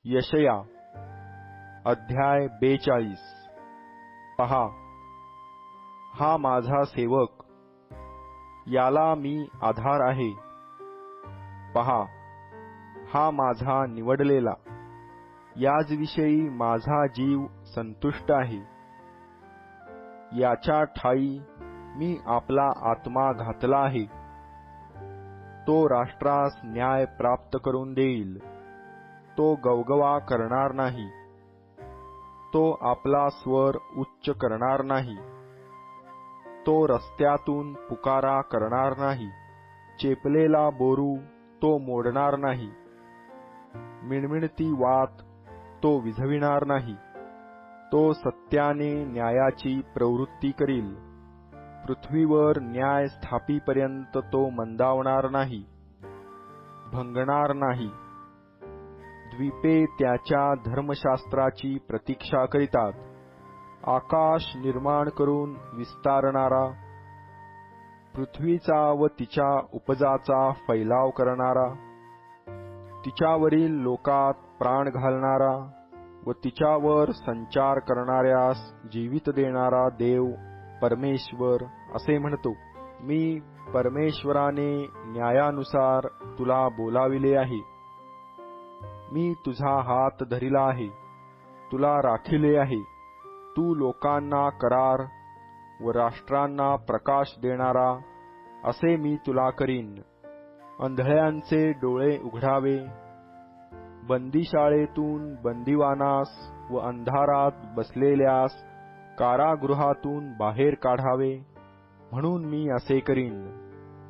यशया अध्याय 42। पहा, हा माझा सेवक, याला मी आधार आहे। पहा, हा माझा निवडलेला, याच विषयी माझा जीव संतुष्ट आहे। याच्या ठाई मी आपला आत्मा घातला आहे। तो राष्ट्रास न्याय प्राप्त करून देईल। तो गवगवा करणार नाही। तो आपला स्वर उच्च करणार नाही। तो रस्त्यातून पुकारा करणार नाही। चेपलेला बोरू तो मोडणार नाही। मिणमिणती वात तो विझविणार नाही। तो सत्याने न्यायाची प्रवृत्ती करील। पृथ्वीवर न्याय स्थापीपर्यंत तो मंदावणार नाही, भंगणार नाही। द्वीपे त्याच्या धर्मशास्त्राची प्रतीक्षा करीतात। आकाश निर्माण करून विस्तारणारा, पृथ्वीचा व तिच्या उपजाचा फैलाव करणारा, तिच्यावरील लोकात प्राण घालणारा व तिच्यावर संचार करणाऱ्यास जीवित देणारा देव परमेश्वर असे म्हणतो। मी परमेश्वराने न्यायानुसार तुला बोलाविले आहे। मी तुझा हात धरिला आहे, तुला राखिले आहे। तू लोकांना करार व राष्ट्रांना प्रकाश देणारा असे मी तुला करीन। अंधळ्यांचे डोळे उघडावे, बंदिशाळेतून बंदिवानास व अंधारात बसलेल्यास कारागृहातून बाहेर काढावे, म्हणून मी असे करीन।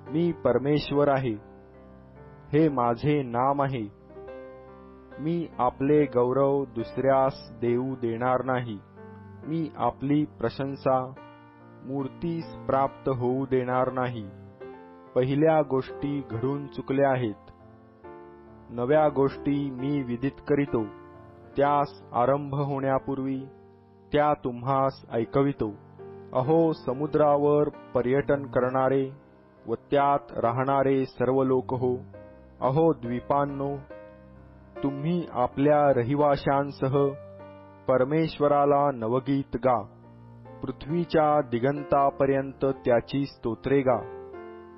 मी परमेश्वर आहे, हे माझे नाम आहे। मी आपले गौरव दुसऱ्यास देऊ देणार नाही। मी आपली प्रशंसा मूर्तीस प्राप्त होऊ देणार नाही। पहिल्या गोष्टी घडून चुकल्या आहेत, नव्या गोष्टी मी विदित करीतो। त्यास आरंभ होण्यापूर्वी त्या तुम्हास ऐकवितो। अहो समुद्रावर पर्यटन करणारे व त्यात राहणारे सर्व लोक हो, अहो द्वीपांनो, तुम्ही आपल्या रहिवाशांसह परमेश्वराला नवगीत गा। पृथ्वीच्या दिगंतापर्यंत त्याची स्तोत्रे गा।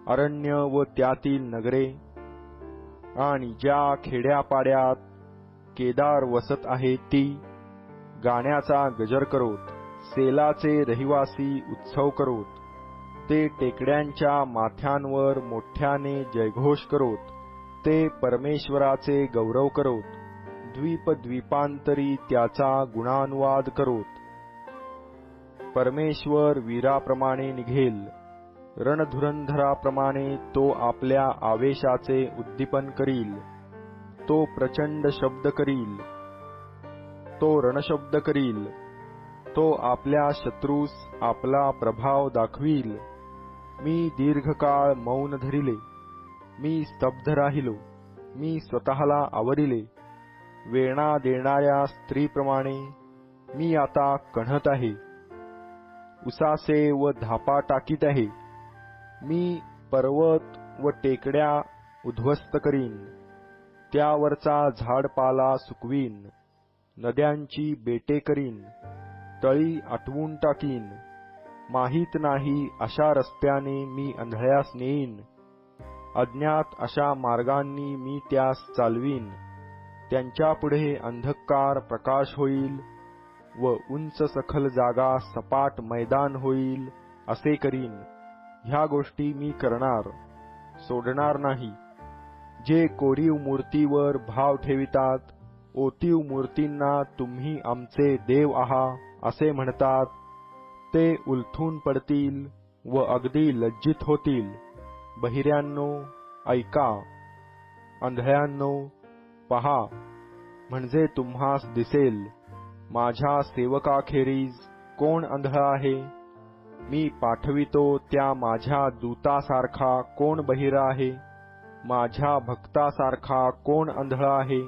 अरण्य व त्यातील नगरे आणि ज्या खेड्यापाड्यात केदार वसत आहे ती गाण्याचा गजर करोत। सेलाचे रहिवासी उत्सव करोत। ते टेकड्यांच्या माथ्यांवर मोठ्याने जयघोष करोत। ते परमेश्वराचे गौरव करोत। द्वीपांतरी त्याचा गुणानुवाद करोत। परमेश्वर वीराप्रमाणे निघेल, रणधुरंधराप्रमाणे तो आपल्या आवेशाचे उद्दीपन करील। तो प्रचंड शब्द करील, तो रणशब्द करील। तो आपल्या शत्रूस आपला प्रभाव दाखवील। मी दीर्घकाळ मौन धरिले, मी स्तब्ध राहिलो। मी स्वतःला आवरिले। वेणा देणाऱ्या स्त्रीप्रमाणे मी आता कण्हत आहे, उसासे व धापा टाकीत आहे। मी पर्वत व टेकड्या उद्ध्वस्त करीन, त्यावरचा झाडपाला सुकवीन। नद्यांची बेटे करीन, तळी आटवून टाकीन। माहीत नाही अशा रस्त्याने मी अंधळ्यास नेईन। अज्ञात अशा मार्गांनी मी त्यास चालवीन। त्यांच्यापुढे अंधकार प्रकाश होईल व उंच सखल जागा सपाट मैदान होईल, असे करीन। ह्या गोष्टी मी करणार, सोडणार नाही। जे कोरीव मूर्तीवर भाव ठेवितात, ओतीव मूर्तींना तुम्ही आमचे देव आहात असे म्हणतात, ते उलथून पडतील व अगदी लज्जित होतील। बहिऱ्यांनो ऐका, अंधळ्यांनो पहा, म्हणजे तुम्हास दिसेल। माझ्या सेवकाखेरीज कोण अंधळा आहे? मी पाठवितो त्या माझ्या दूतासारखा कोण बहिरा आहे? माझ्या भक्तासारखा कोण अंधळा आहे?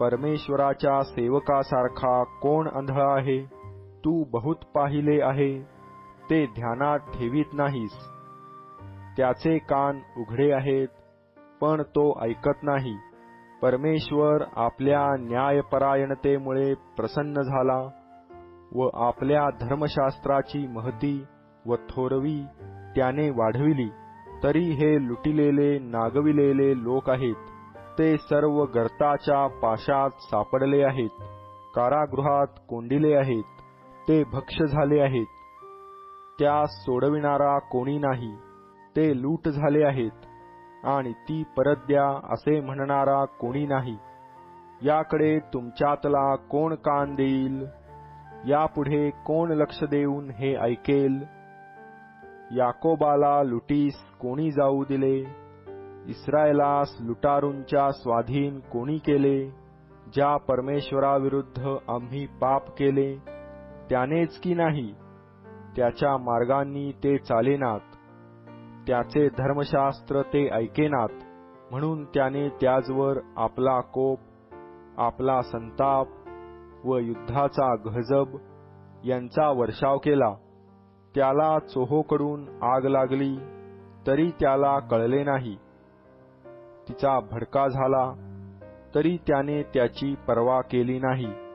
परमेश्वराच्या सेवकासारखा कोण अंधळा आहे? तू बहुत पाहिले आहे, ते ध्यानात ठेवीत नाहीस। त्याचे कान उघडे आहेत, पण तो ऐकत नाही। परमेश्वर आपल्या न्यायपरायणतेमुळे प्रसन्न झाला व आपल्या धर्मशास्त्राची महती व थोरवी त्याने वाढविली. तरी हे लुटिलेले नागविलेले लोक आहेत, ते सर्व गर्ताच्या पाशात सापडले आहेत, कारागृहात कोंडिले आहेत, ते भक्ष्य झाले आहेत. त्यास सोडविणारा कोणी नाही, ते लूट झाले आहेत, आणि ती परत द्या असे म्हणणारा कोणी नाही. याकडे तुमच्यातला कोण कान देईल? यापुढे कोण लक्ष देऊन हे ऐकेल? याकोबाला लुटीस कोणी जाऊ दिले? इस्रायेलास लुटारूंच्या स्वाधीन कोणी केले? ज्या परमेश्वराविरुद्ध आम्ही पाप केले त्यानेच की नाही? त्याच्या मार्गांनी ते चालेनात, त्याचे धर्मशास्त्र ते ऐकेनात, म्हणून त्याने त्याजवर आपला कोप, आपला संताप व युद्धाचा गहजब यांचा वर्षाव केला. त्याला चोहोकडून आग लागली, तरी त्याला कळले नाही. तिचा भडका झाला, तरी त्याने त्याची पर्वा केली नाही.